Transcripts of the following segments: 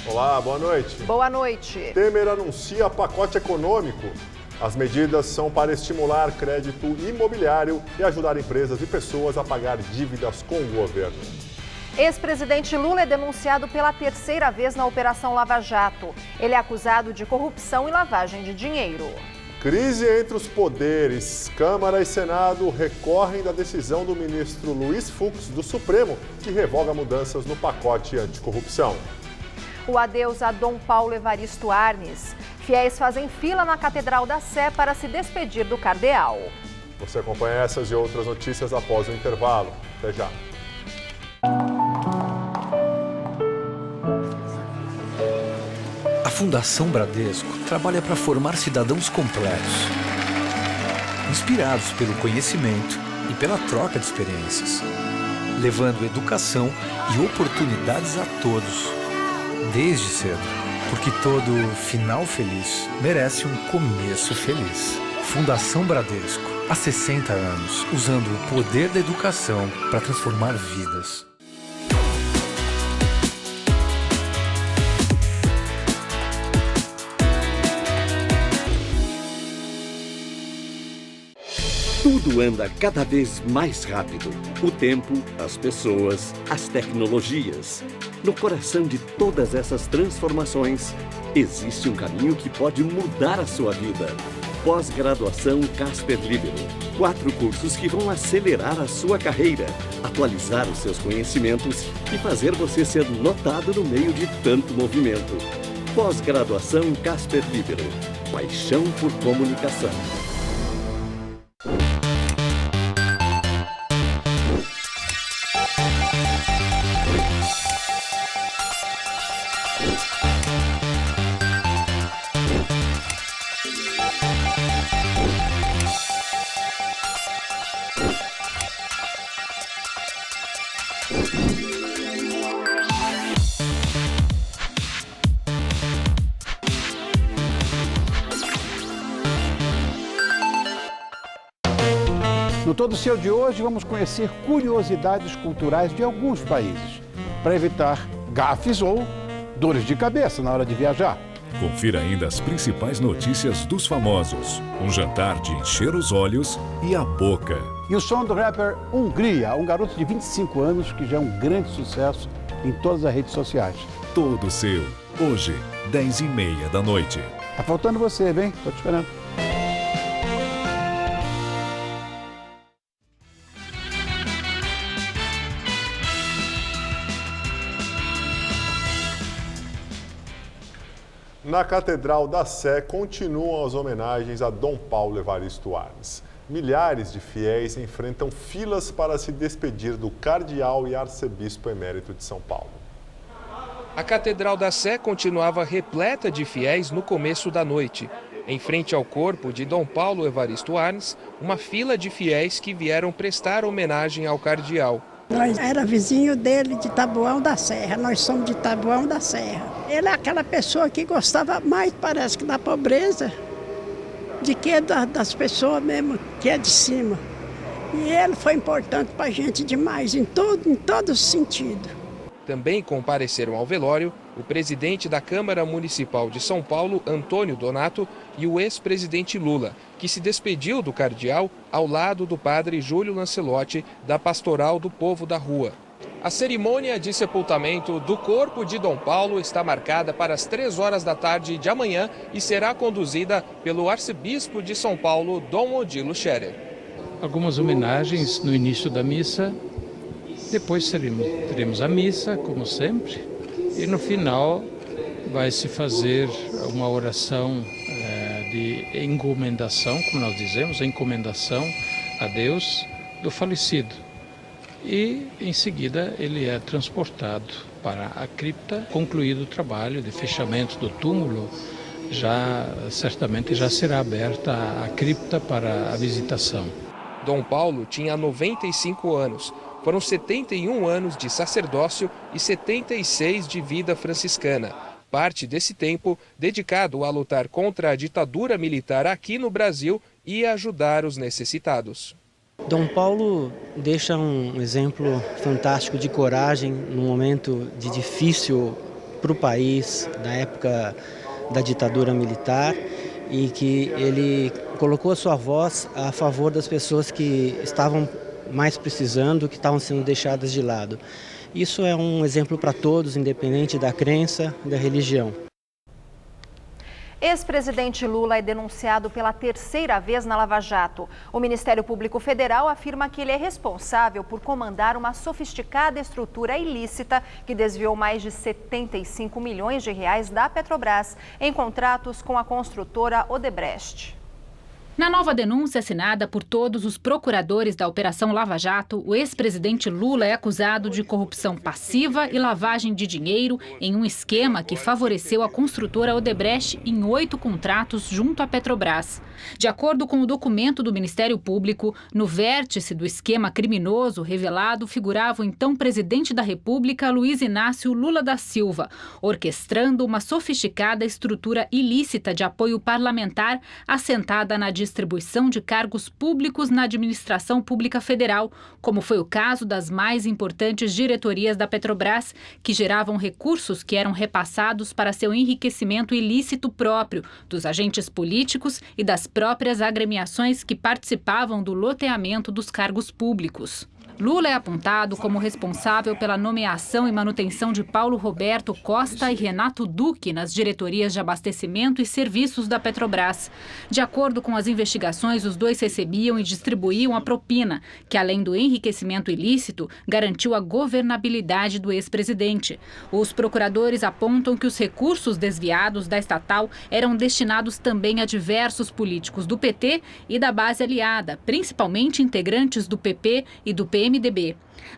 Olá, boa noite. Boa noite. Temer anuncia pacote econômico. As medidas são para estimular crédito imobiliário e ajudar empresas e pessoas a pagar dívidas com o governo. Ex-presidente Lula é denunciado pela terceira vez na Operação Lava Jato. Ele é acusado de corrupção e lavagem de dinheiro. Crise entre os poderes. Câmara e Senado recorrem da decisão do ministro Luiz Fux do Supremo, que revoga mudanças no pacote anticorrupção. O adeus a Dom Paulo Evaristo Arnes. Fiéis fazem fila na Catedral da Sé para se despedir do cardeal. Você acompanha essas e outras notícias após o intervalo. Até já. A Fundação Bradesco trabalha para formar cidadãos completos, inspirados pelo conhecimento e pela troca de experiências, levando educação e oportunidades a todos, desde cedo, porque todo final feliz merece um começo feliz. Fundação Bradesco, há 60 anos, usando o poder da educação para transformar vidas. Tudo anda cada vez mais rápido. O tempo, as pessoas, as tecnologias. No coração de todas essas transformações, existe um caminho que pode mudar a sua vida. Pós-graduação Casper Libero. 4 cursos que vão acelerar a sua carreira, atualizar os seus conhecimentos e fazer você ser notado no meio de tanto movimento. Pós-graduação Casper Libero. Paixão por comunicação. No Todo Seu de hoje, vamos conhecer curiosidades culturais de alguns países, para evitar gafes ou dores de cabeça na hora de viajar. Confira ainda as principais notícias dos famosos, um jantar de encher os olhos e a boca. E o som do rapper Hungria, um garoto de 25 anos que já é um grande sucesso em todas as redes sociais. Todo Seu, hoje, 10h30 da noite. Tá faltando você, bem? Tô te esperando. Na Catedral da Sé continuam as homenagens a Dom Paulo Evaristo Arnes. Milhares de fiéis enfrentam filas para se despedir do cardeal e arcebispo emérito de São Paulo. A Catedral da Sé continuava repleta de fiéis no começo da noite. Em frente ao corpo de Dom Paulo Evaristo Arnes, uma fila de fiéis que vieram prestar homenagem ao cardeal. Nós era vizinho dele de Taboão da Serra, nós somos de Taboão da Serra. Ele é aquela pessoa que gostava mais, parece que da pobreza, de que das pessoas mesmo, que é de cima. E ele foi importante para a gente demais, em todo sentido. Também compareceram ao velório o presidente da Câmara Municipal de São Paulo, Antônio Donato, e o ex-presidente Lula, que se despediu do cardeal ao lado do padre Júlio Lancelotti, da Pastoral do Povo da Rua. A cerimônia de sepultamento do corpo de Dom Paulo está marcada para as 3 horas da tarde de amanhã e será conduzida pelo arcebispo de São Paulo, Dom Odilo Scherer. Algumas homenagens no início da missa, depois teremos a missa, como sempre, e no final vai se fazer uma oração de encomendação, como nós dizemos, a encomendação a Deus do falecido. E em seguida ele é transportado para a cripta, concluído o trabalho de fechamento do túmulo, certamente já será aberta a cripta para a visitação. Dom Paulo tinha 95 anos. Foram 71 anos de sacerdócio e 76 de vida franciscana. Parte desse tempo dedicado a lutar contra a ditadura militar aqui no Brasil e ajudar os necessitados. Dom Paulo deixa um exemplo fantástico de coragem num momento de difícil para o país na época da ditadura militar e que ele colocou a sua voz a favor das pessoas que estavam mais precisando, que estavam sendo deixadas de lado. Isso é um exemplo para todos, independente da crença e da religião. Ex-presidente Lula é denunciado pela terceira vez na Lava Jato. O Ministério Público Federal afirma que ele é responsável por comandar uma sofisticada estrutura ilícita que desviou mais de 75 milhões de reais da Petrobras em contratos com a construtora Odebrecht. Na nova denúncia assinada por todos os procuradores da Operação Lava Jato, o ex-presidente Lula é acusado de corrupção passiva e lavagem de dinheiro em um esquema que favoreceu a construtora Odebrecht em 8 contratos junto à Petrobras. De acordo com o documento do Ministério Público, no vértice do esquema criminoso revelado figurava o então presidente da República, Luiz Inácio Lula da Silva, orquestrando uma sofisticada estrutura ilícita de apoio parlamentar assentada na distribuição de cargos públicos na administração pública federal, como foi o caso das mais importantes diretorias da Petrobras, que geravam recursos que eram repassados para seu enriquecimento ilícito próprio, dos agentes políticos e das próprias agremiações que participavam do loteamento dos cargos públicos. Lula é apontado como responsável pela nomeação e manutenção de Paulo Roberto Costa e Renato Duque nas diretorias de abastecimento e serviços da Petrobras. De acordo com as investigações, os dois recebiam e distribuíam a propina, que além do enriquecimento ilícito, garantiu a governabilidade do ex-presidente. Os procuradores apontam que os recursos desviados da estatal eram destinados também a diversos políticos do PT e da base aliada, principalmente integrantes do PP e do PMDB.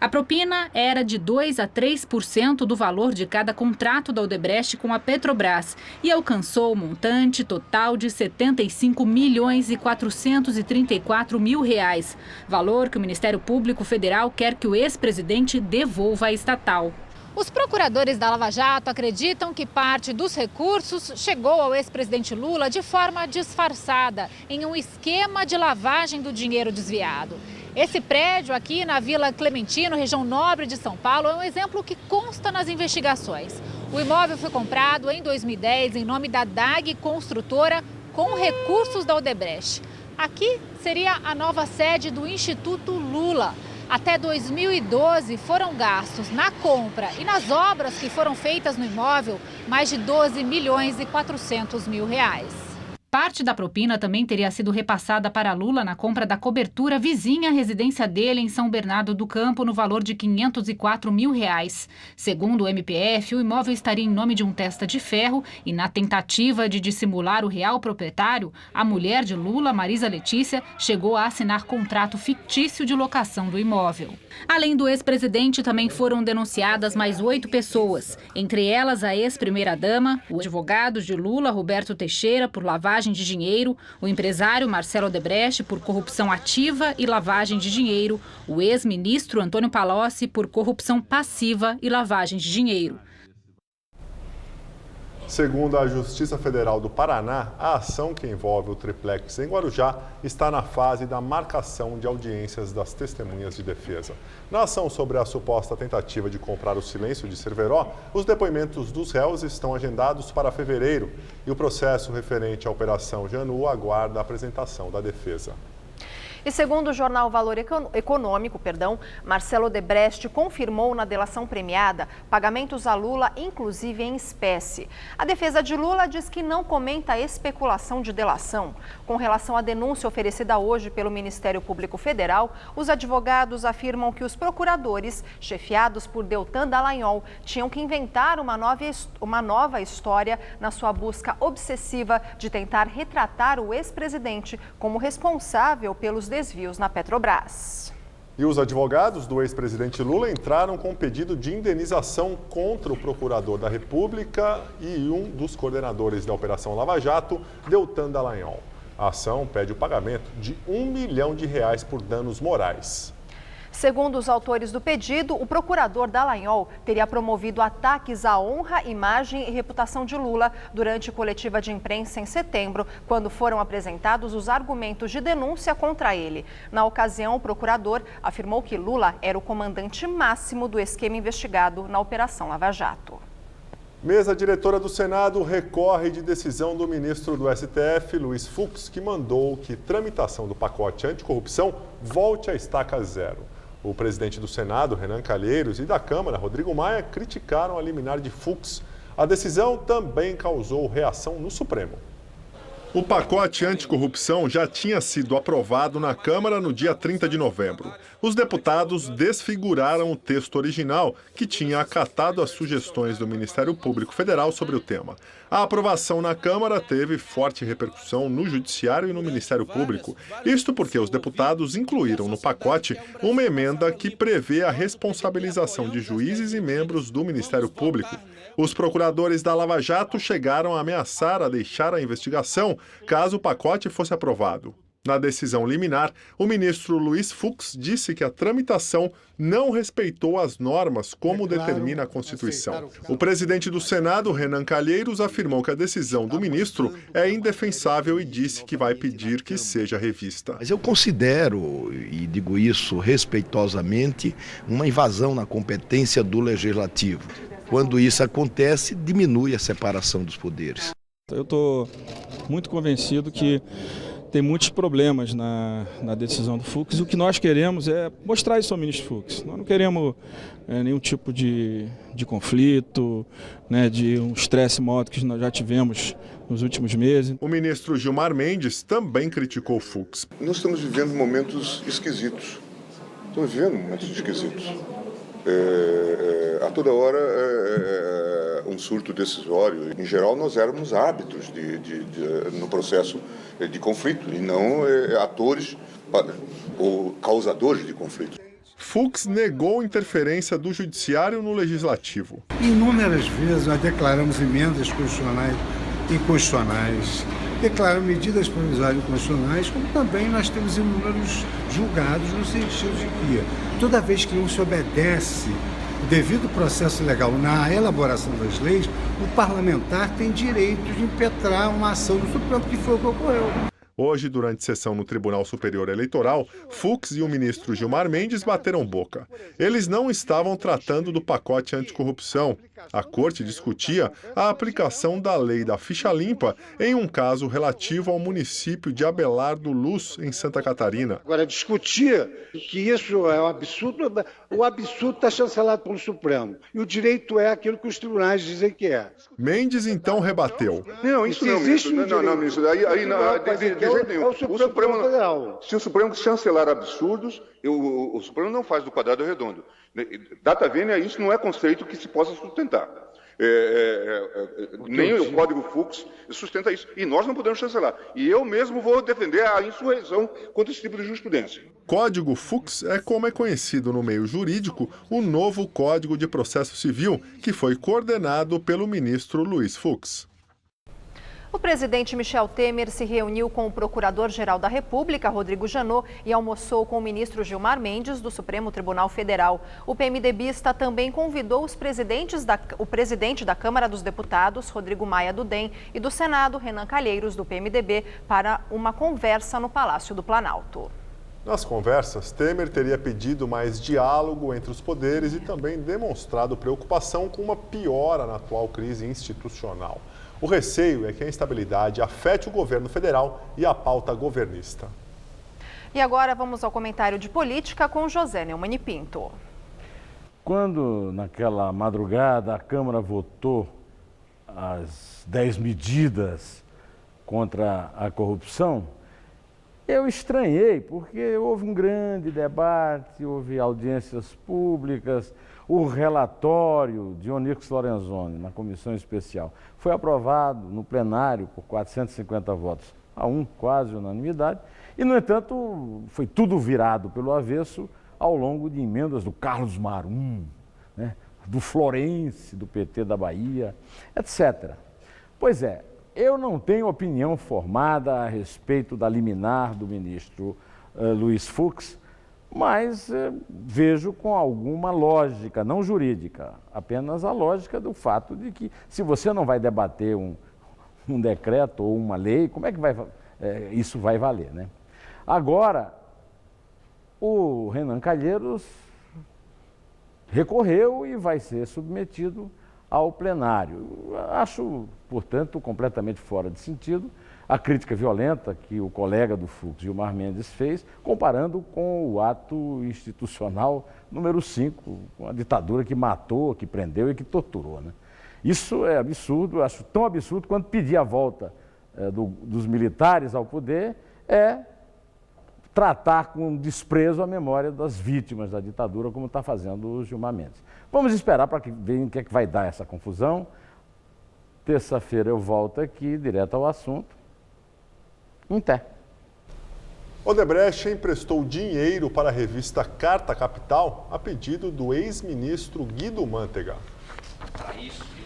A propina era de 2% a 3% do valor de cada contrato da Odebrecht com a Petrobras e alcançou o montante total de R$ 75 milhões e 434 mil reais, valor que o Ministério Público Federal quer que o ex-presidente devolva à estatal. Os procuradores da Lava Jato acreditam que parte dos recursos chegou ao ex-presidente Lula de forma disfarçada, em um esquema de lavagem do dinheiro desviado. Esse prédio aqui na Vila Clementino, região nobre de São Paulo, é um exemplo que consta nas investigações. O imóvel foi comprado em 2010 em nome da DAG Construtora com recursos da Odebrecht. Aqui seria a nova sede do Instituto Lula. Até 2012 foram gastos na compra e nas obras que foram feitas no imóvel mais de 12 milhões e 400 mil reais. Parte da propina também teria sido repassada para Lula na compra da cobertura vizinha à residência dele em São Bernardo do Campo, no valor de R$ 504 mil. Segundo o MPF, o imóvel estaria em nome de um testa de ferro e, na tentativa de dissimular o real proprietário, a mulher de Lula, Marisa Letícia, chegou a assinar contrato fictício de locação do imóvel. Além do ex-presidente, também foram denunciadas mais 8 pessoas, entre elas a ex-primeira-dama, o advogado de Lula, Roberto Teixeira, por lavagem de dinheiro, o empresário Marcelo Odebrecht por corrupção ativa e lavagem de dinheiro, o ex-ministro Antônio Palocci por corrupção passiva e lavagem de dinheiro. Segundo a Justiça Federal do Paraná, a ação que envolve o triplex em Guarujá está na fase da marcação de audiências das testemunhas de defesa. Na ação sobre a suposta tentativa de comprar o silêncio de Cerveró, os depoimentos dos réus estão agendados para fevereiro e o processo referente à Operação Janu aguarda a apresentação da defesa. E segundo o jornal Valor Econômico, Marcelo Odebrecht confirmou na delação premiada pagamentos a Lula, inclusive em espécie. A defesa de Lula diz que não comenta a especulação de delação. Com relação à denúncia oferecida hoje pelo Ministério Público Federal, os advogados afirmam que os procuradores, chefiados por Deltan Dallagnol, tinham que inventar uma nova história na sua busca obsessiva de tentar retratar o ex-presidente como responsável pelos desvios na Petrobras. E os advogados do ex-presidente Lula entraram com um pedido de indenização contra o procurador da República e um dos coordenadores da Operação Lava Jato, Deltan Dallagnol. A ação pede o pagamento de R$ 1 milhão por danos morais. Segundo os autores do pedido, o procurador Dallagnol teria promovido ataques à honra, imagem e reputação de Lula durante coletiva de imprensa em setembro, quando foram apresentados os argumentos de denúncia contra ele. Na ocasião, o procurador afirmou que Lula era o comandante máximo do esquema investigado na Operação Lava Jato. Mesa diretora do Senado recorre de decisão do ministro do STF, Luiz Fux, que mandou que tramitação do pacote anticorrupção volte à estaca zero. O presidente do Senado, Renan Calheiros, e da Câmara, Rodrigo Maia, criticaram a liminar de Fux. A decisão também causou reação no Supremo. O pacote anticorrupção já tinha sido aprovado na Câmara no dia 30 de novembro. Os deputados desfiguraram o texto original, que tinha acatado as sugestões do Ministério Público Federal sobre o tema. A aprovação na Câmara teve forte repercussão no Judiciário e no Ministério Público. Isto porque os deputados incluíram no pacote uma emenda que prevê a responsabilização de juízes e membros do Ministério Público. Os procuradores da Lava Jato chegaram a ameaçar a deixar a investigação caso o pacote fosse aprovado. Na decisão liminar, o ministro Luiz Fux disse que a tramitação não respeitou as normas como determina a Constituição. O presidente do Senado, Renan Calheiros, afirmou que a decisão do ministro é indefensável e disse que vai pedir que seja revista. Mas eu considero, e digo isso respeitosamente, uma invasão na competência do Legislativo. Quando isso acontece, diminui a separação dos poderes. Eu estou muito convencido que tem muitos problemas na decisão do Fux. O que nós queremos é mostrar isso ao ministro Fux. Nós não queremos nenhum tipo de conflito, de um estresse maior que nós já tivemos nos últimos meses. O ministro Gilmar Mendes também criticou o Fux. Nós estamos vivendo momentos esquisitos. Estamos vivendo momentos esquisitos. A toda hora um surto decisório. Em geral, nós éramos hábitos no processo de conflito e não atores ou causadores de conflito. Fux negou interferência do Judiciário no Legislativo. Inúmeras vezes nós declaramos emendas constitucionais inconstitucionais, declaramos medidas provisórias inconstitucionais, como também nós temos inúmeros julgados no sentido de que toda vez que não se obedece o devido processo legal na elaboração das leis, o parlamentar tem direito de impetrar uma ação do Supremo, que foi o que ocorreu. Hoje, durante sessão no Tribunal Superior Eleitoral, Fux e o ministro Gilmar Mendes bateram boca. Eles não estavam tratando do pacote anticorrupção. A corte discutia a aplicação da lei da ficha limpa em um caso relativo ao município de Abelardo Luz, em Santa Catarina. Agora, discutir que isso é um absurdo, o absurdo está chancelado pelo Supremo. E o direito é aquilo que os tribunais dizem que é. Mendes, então, rebateu. Não, isso não, ministro. Não, ministro. De jeito nenhum. O Supremo Federal. Se o Supremo chancelar absurdos, o Supremo não faz do quadrado redondo. Data vênia, isso não é conceito que se possa sustentar. Nem o Código Fux sustenta isso. E nós não podemos chancelar. E eu mesmo vou defender a insurreição contra esse tipo de jurisprudência. Código Fux é como é conhecido no meio jurídico o novo Código de Processo Civil, que foi coordenado pelo ministro Luiz Fux. O presidente Michel Temer se reuniu com o Procurador-Geral da República, Rodrigo Janot, e almoçou com o ministro Gilmar Mendes, do Supremo Tribunal Federal. O PMDBista também convidou o presidente da Câmara dos Deputados, Rodrigo Maia, do DEM, e do Senado, Renan Calheiros, do PMDB, para uma conversa no Palácio do Planalto. Nas conversas, Temer teria pedido mais diálogo entre os poderes e também demonstrado preocupação com uma piora na atual crise institucional. O receio é que a instabilidade afete o governo federal e a pauta governista. E agora vamos ao comentário de política com José Neumann Pinto. Quando, naquela madrugada, a Câmara votou as 10 medidas contra a corrupção, eu estranhei, porque houve um grande debate, houve audiências públicas, o relatório de Onyx Lorenzoni, na comissão especial, foi aprovado no plenário por 450 votos a 1, quase unanimidade, e, no entanto, foi tudo virado pelo avesso ao longo de emendas do Carlos Marum, do Florense, do PT da Bahia, etc. Pois é, eu não tenho opinião formada a respeito da liminar do ministro Luiz Fux, mas vejo com alguma lógica, não jurídica, apenas a lógica do fato de que se você não vai debater um decreto ou uma lei, como é que isso vai valer, né? Agora, o Renan Calheiros recorreu e vai ser submetido ao plenário. Acho, portanto, completamente fora de sentido a crítica violenta que o colega do Fux, Gilmar Mendes, fez, comparando com o ato institucional número 5, com a ditadura que matou, que prendeu e que torturou, né? Isso é absurdo, acho tão absurdo quanto pedir a volta dos militares ao poder é tratar com desprezo a memória das vítimas da ditadura, como está fazendo o Gilmar Mendes. Vamos esperar para ver o que é que vai dar essa confusão. Terça-feira eu volto aqui, direto ao assunto. Até. Odebrecht emprestou dinheiro para a revista Carta Capital a pedido do ex-ministro Guido Mantega.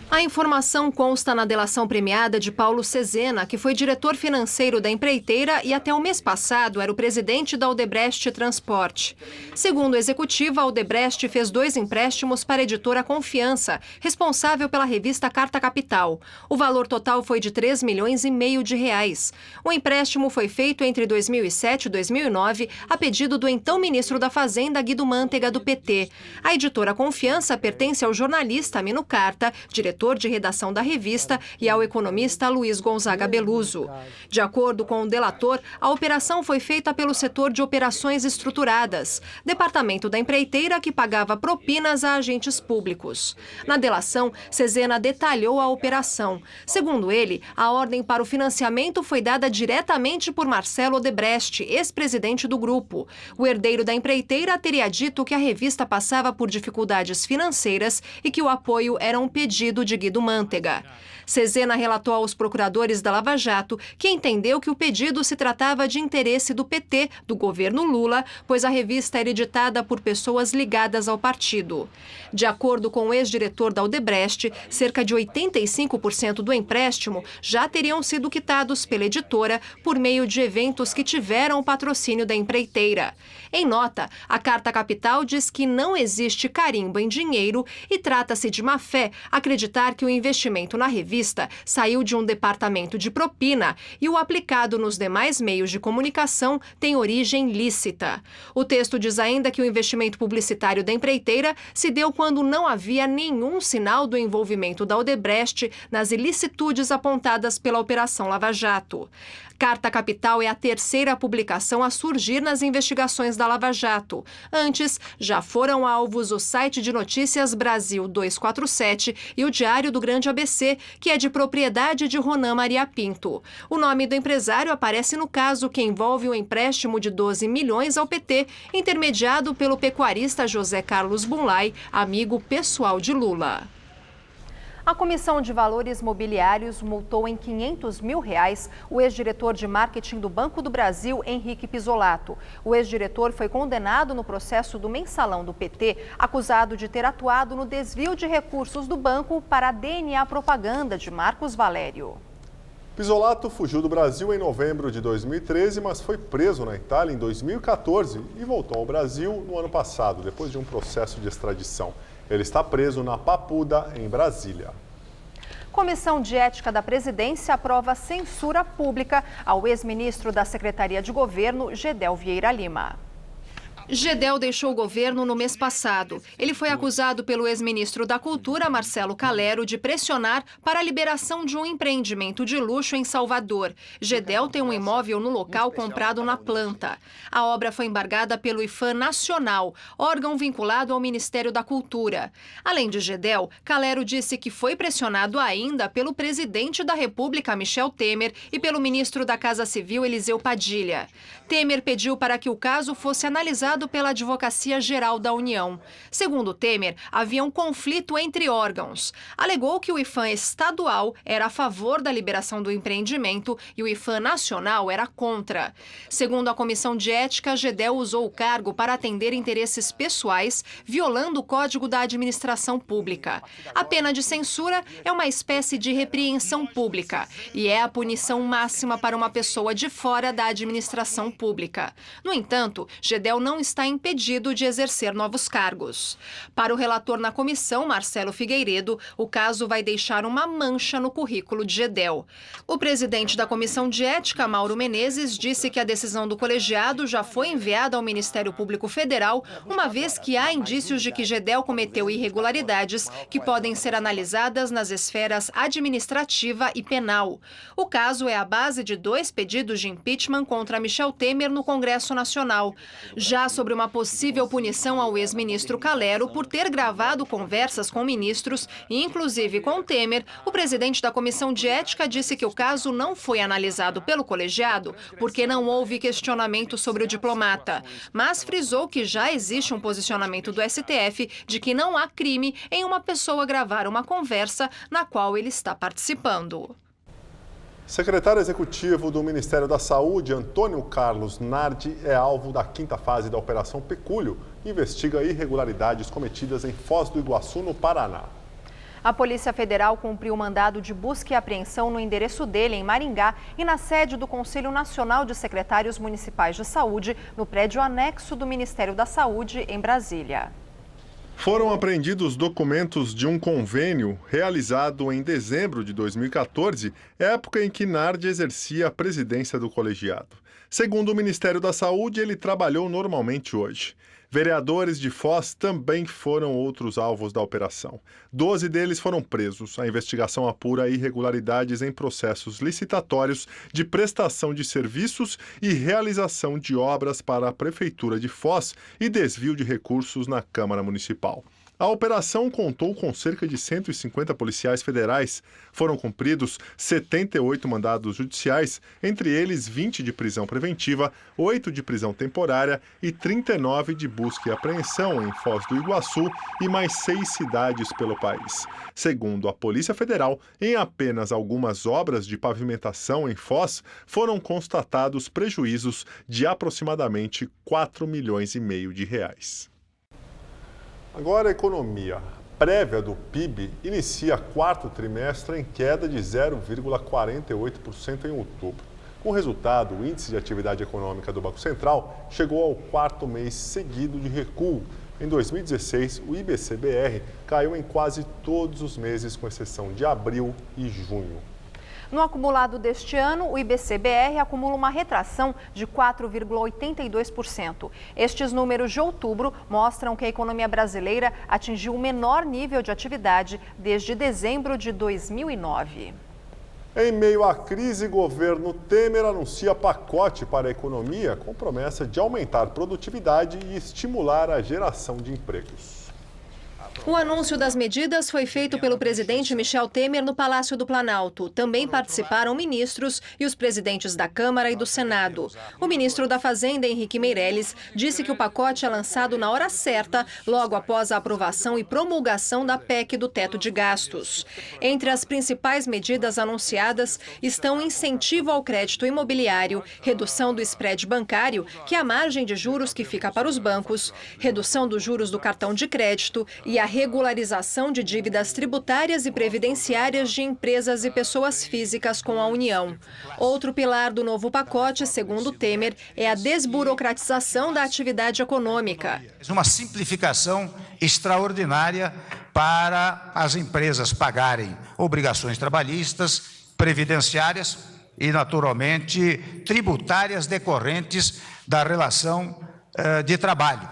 A informação consta na delação premiada de Paulo Cesena, que foi diretor financeiro da empreiteira e até o mês passado era o presidente da Odebrecht Transporte. Segundo a executiva, a Odebrecht fez 2 empréstimos para a editora Confiança, responsável pela revista Carta Capital. O valor total foi de R$3,5 milhões. O empréstimo foi feito entre 2007 e 2009 a pedido do então ministro da Fazenda, Guido Mantega, do PT. A editora Confiança pertence ao jornalista Mino Carta, diretor de redação da revista, e ao economista Luiz Gonzaga Beluso. De acordo com o delator, a operação foi feita pelo setor de operações estruturadas, departamento da empreiteira que pagava propinas a agentes públicos. Na delação, Cesena detalhou a operação. Segundo ele, a ordem para o financiamento foi dada diretamente por Marcelo Odebrecht, ex-presidente do grupo. O herdeiro da empreiteira teria dito que a revista passava por dificuldades financeiras e que o apoio era um pedido de Guido Mantega. Cesena relatou aos procuradores da Lava Jato que entendeu que o pedido se tratava de interesse do PT, do governo Lula, pois a revista era editada por pessoas ligadas ao partido. De acordo com o ex-diretor da Odebrecht, cerca de 85% do empréstimo já teriam sido quitados pela editora por meio de eventos que tiveram o patrocínio da empreiteira. Em nota, a Carta Capital diz que não existe carimbo em dinheiro e trata-se de má-fé acreditar que o investimento na revista saiu de um departamento de propina e o aplicado nos demais meios de comunicação tem origem lícita. O texto diz ainda que o investimento publicitário da empreiteira se deu quando não havia nenhum sinal do envolvimento da Odebrecht nas ilicitudes apontadas pela Operação Lava Jato. Carta Capital é a terceira publicação a surgir nas investigações da Lava Jato. Antes, já foram alvos o site de notícias Brasil 247 e o Diário do Grande ABC, que é de propriedade de Ronan Maria Pinto. O nome do empresário aparece no caso que envolve o empréstimo de 12 milhões ao PT, intermediado pelo pecuarista José Carlos Bunlai, amigo pessoal de Lula. A Comissão de Valores Mobiliários multou em R$500 mil o ex-diretor de marketing do Banco do Brasil, Henrique Pisolato. O ex-diretor foi condenado no processo do mensalão do PT, acusado de ter atuado no desvio de recursos do banco para a DNA Propaganda de Marcos Valério. Pisolato fugiu do Brasil em novembro de 2013, mas foi preso na Itália em 2014 e voltou ao Brasil no ano passado, depois de um processo de extradição. Ele está preso na Papuda, em Brasília. Comissão de Ética da Presidência aprova censura pública ao ex-ministro da Secretaria de Governo, Gedel Vieira Lima. Gedel deixou o governo no mês passado. Ele foi acusado pelo ex-ministro da Cultura, Marcelo Calero, de pressionar para a liberação de um empreendimento de luxo em Salvador. Gedel tem um imóvel no local comprado na planta. A obra foi embargada pelo IPHAN Nacional, órgão vinculado ao Ministério da Cultura. Além de Gedel, Calero disse que foi pressionado ainda pelo presidente da República, Michel Temer, e pelo ministro da Casa Civil, Eliseu Padilha. Temer pediu para que o caso fosse analisado pela Advocacia Geral da União. Segundo Temer, havia um conflito entre órgãos. Alegou que o IPHAN estadual era a favor da liberação do empreendimento e o IPHAN nacional era contra. Segundo a Comissão de Ética, Gedel usou o cargo para atender interesses pessoais, violando o Código da Administração Pública. A pena de censura é uma espécie de repreensão pública e é a punição máxima para uma pessoa de fora da administração pública. No entanto, Gedel não está impedido de exercer novos cargos. Para o relator na comissão, Marcelo Figueiredo, o caso vai deixar uma mancha no currículo de Gedel. O presidente da Comissão de Ética, Mauro Menezes, disse que a decisão do colegiado já foi enviada ao Ministério Público Federal, uma vez que há indícios de que Gedel cometeu irregularidades que podem ser analisadas nas esferas administrativa e penal. O caso é a base de 2 pedidos de impeachment contra Michel Temer no Congresso Nacional. Já sobre uma possível punição ao ex-ministro Calero por ter gravado conversas com ministros, inclusive com Temer, o presidente da Comissão de Ética disse que o caso não foi analisado pelo colegiado porque não houve questionamento sobre o diplomata, mas frisou que já existe um posicionamento do STF de que não há crime em uma pessoa gravar uma conversa na qual ele está participando. Secretário Executivo do Ministério da Saúde, Antônio Carlos Nardi, é alvo da 5ª fase da Operação Pecúlio, que investiga irregularidades cometidas em Foz do Iguaçu, no Paraná. A Polícia Federal cumpriu o mandado de busca e apreensão no endereço dele, em Maringá, e na sede do Conselho Nacional de Secretários Municipais de Saúde, no prédio anexo do Ministério da Saúde, em Brasília. Foram apreendidos documentos de um convênio realizado em dezembro de 2014, época em que Nardi exercia a presidência do colegiado. Segundo o Ministério da Saúde, ele trabalhou normalmente hoje. Vereadores de Foz também foram outros alvos da operação. 12 deles foram presos. A investigação apura irregularidades em processos licitatórios de prestação de serviços e realização de obras para a Prefeitura de Foz e desvio de recursos na Câmara Municipal. A operação contou com cerca de 150 policiais federais. Foram cumpridos 78 mandados judiciais, entre eles 20 de prisão preventiva, 8 de prisão temporária e 39 de busca e apreensão em Foz do Iguaçu e mais 6 cidades pelo país. Segundo a Polícia Federal, em apenas algumas obras de pavimentação em Foz, foram constatados prejuízos de aproximadamente 4,5 milhões de reais. Agora a economia. A prévia do PIB inicia 4º trimestre em queda de 0,48% em outubro. Com o resultado, o índice de atividade econômica do Banco Central chegou ao 4º mês seguido de recuo. Em 2016, o IBC-BR caiu em quase todos os meses, com exceção de abril e junho. No acumulado deste ano, o IBC-BR acumula uma retração de 4,82%. Estes números de outubro mostram que a economia brasileira atingiu o menor nível de atividade desde dezembro de 2009. Em meio à crise, o governo Temer anuncia pacote para a economia com promessa de aumentar produtividade e estimular a geração de empregos. O anúncio das medidas foi feito pelo presidente Michel Temer no Palácio do Planalto. Também participaram ministros e os presidentes da Câmara e do Senado. O ministro da Fazenda, Henrique Meirelles, disse que o pacote é lançado na hora certa, logo após a aprovação e promulgação da PEC do teto de gastos. Entre as principais medidas anunciadas estão incentivo ao crédito imobiliário, redução do spread bancário, que é a margem de juros que fica para os bancos, redução dos juros do cartão de crédito e a regularização de dívidas tributárias e previdenciárias de empresas e pessoas físicas com a União. Outro pilar do novo pacote, segundo Temer, é a desburocratização da atividade econômica. Uma simplificação extraordinária para as empresas pagarem obrigações trabalhistas, previdenciárias e, naturalmente, tributárias decorrentes da relação de trabalho,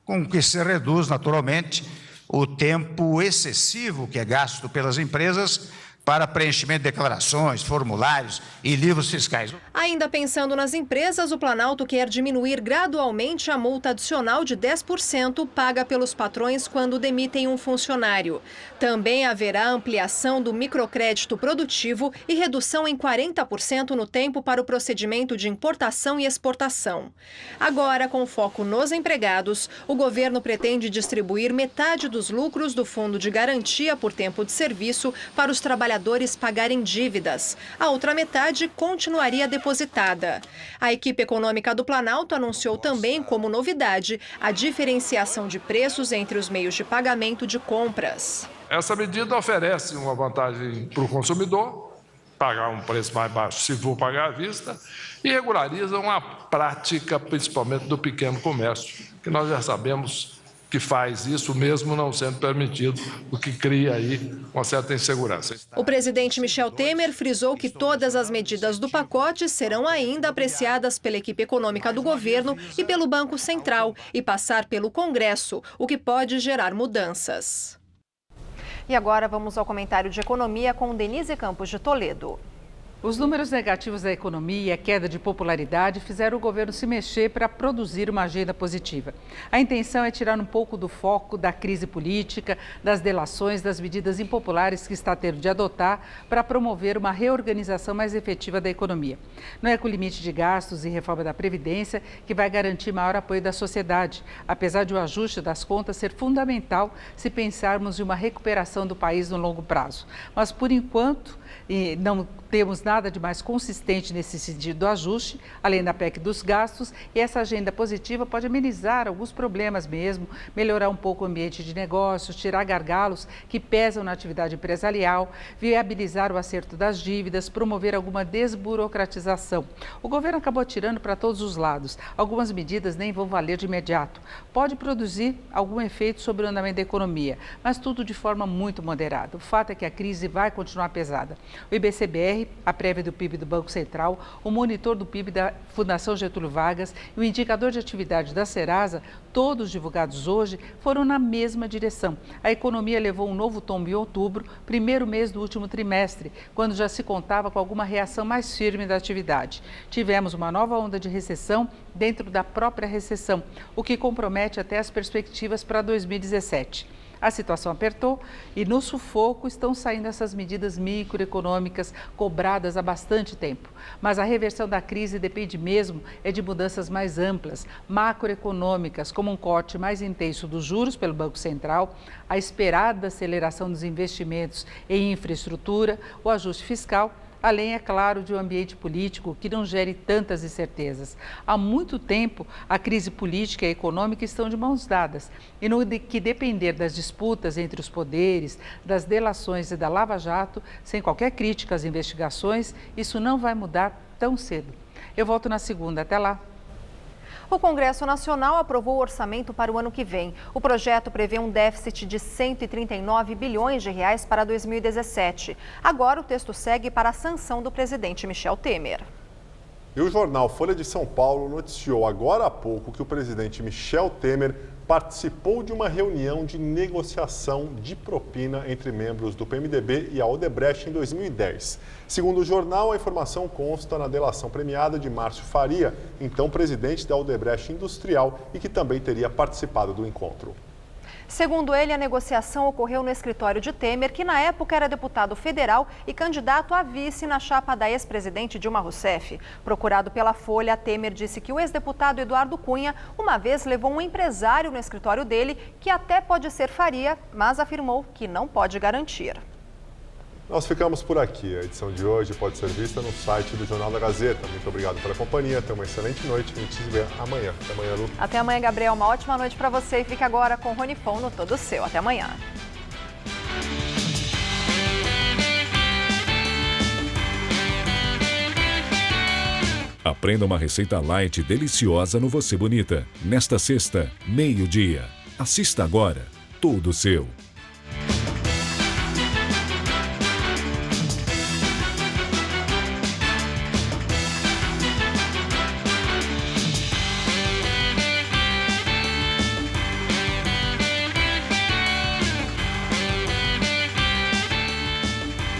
com que se reduz, naturalmente, o tempo excessivo que é gasto pelas empresas para preenchimento de declarações, formulários e livros fiscais. Ainda pensando nas empresas, o Planalto quer diminuir gradualmente a multa adicional de 10% paga pelos patrões quando demitem um funcionário. Também haverá ampliação do microcrédito produtivo e redução em 40% no tempo para o procedimento de importação e exportação. Agora, com foco nos empregados, o governo pretende distribuir metade dos lucros do Fundo de Garantia por Tempo de Serviço para os trabalhadores pagarem dívidas. A outra metade continuaria depositada. A equipe econômica do Planalto anunciou também como novidade a diferenciação de preços entre os meios de pagamento de compras. Essa medida oferece uma vantagem para o consumidor pagar um preço mais baixo se for pagar à vista, e regularizam a prática, principalmente do pequeno comércio, que nós já sabemos que faz isso mesmo não sendo permitido, o que cria aí uma certa insegurança. O presidente Michel Temer frisou que todas as medidas do pacote serão ainda apreciadas pela equipe econômica do governo e pelo Banco Central e passar pelo Congresso, o que pode gerar mudanças. E agora vamos ao comentário de economia com Denise Campos de Toledo. Os números negativos da economia e a queda de popularidade fizeram o governo se mexer para produzir uma agenda positiva. A intenção é tirar um pouco do foco da crise política, das delações, das medidas impopulares que está tendo de adotar para promover uma reorganização mais efetiva da economia. Não é com o limite de gastos e reforma da Previdência que vai garantir maior apoio da sociedade, apesar de o ajuste das contas ser fundamental se pensarmos em uma recuperação do país no longo prazo. Mas, por enquanto, não temos nada de mais consistente nesse sentido do ajuste, além da PEC dos gastos, e essa agenda positiva pode amenizar alguns problemas mesmo, melhorar um pouco o ambiente de negócios, tirar gargalos que pesam na atividade empresarial, viabilizar o acerto das dívidas, promover alguma desburocratização. O governo acabou tirando para todos os lados. Algumas medidas nem vão valer de imediato. Pode produzir algum efeito sobre o andamento da economia, mas tudo de forma muito moderada. O fato é que a crise vai continuar pesada. O IBCBR, a prévia do PIB do Banco Central, o monitor do PIB da Fundação Getúlio Vargas e o indicador de atividade da Serasa, todos divulgados hoje, foram na mesma direção. A economia levou um novo tombo em outubro, primeiro mês do último trimestre, quando já se contava com alguma reação mais firme da atividade. Tivemos uma nova onda de recessão dentro da própria recessão, o que compromete até as perspectivas para 2017. A situação apertou e no sufoco estão saindo essas medidas microeconômicas cobradas há bastante tempo. Mas a reversão da crise depende mesmo de mudanças mais amplas, macroeconômicas, como um corte mais intenso dos juros pelo Banco Central, a esperada aceleração dos investimentos em infraestrutura, o ajuste fiscal, além, é claro, de um ambiente político que não gere tantas incertezas. Há muito tempo, a crise política e econômica estão de mãos dadas e no que depender das disputas entre os poderes, das delações e da Lava Jato, sem qualquer crítica às investigações, isso não vai mudar tão cedo. Eu volto na segunda. Até lá. O Congresso Nacional aprovou o orçamento para o ano que vem. O projeto prevê um déficit de 139 bilhões de reais para 2017. Agora o texto segue para a sanção do presidente Michel Temer. E o jornal Folha de São Paulo noticiou agora há pouco que o presidente Michel Temer participou de uma reunião de negociação de propina entre membros do PMDB e a Odebrecht em 2010. Segundo o jornal, a informação consta na delação premiada de Márcio Faria, então presidente da Odebrecht Industrial e que também teria participado do encontro. Segundo ele, a negociação ocorreu no escritório de Temer, que na época era deputado federal e candidato a vice na chapa da ex-presidente Dilma Rousseff. Procurado pela Folha, Temer disse que o ex-deputado Eduardo Cunha uma vez levou um empresário no escritório dele, que até pode ser Faria, mas afirmou que não pode garantir. Nós ficamos por aqui. A edição de hoje pode ser vista no site do Jornal da Gazeta. Muito obrigado pela companhia. Tenha uma excelente noite. A gente se vê amanhã. Até amanhã, Lu. Até amanhã, Gabriel. Uma ótima noite para você. E fica agora com o Rony Fon no Todo Seu. Até amanhã. Aprenda uma receita light e deliciosa no Você Bonita. Nesta sexta, meio-dia. Assista agora. Todo Seu.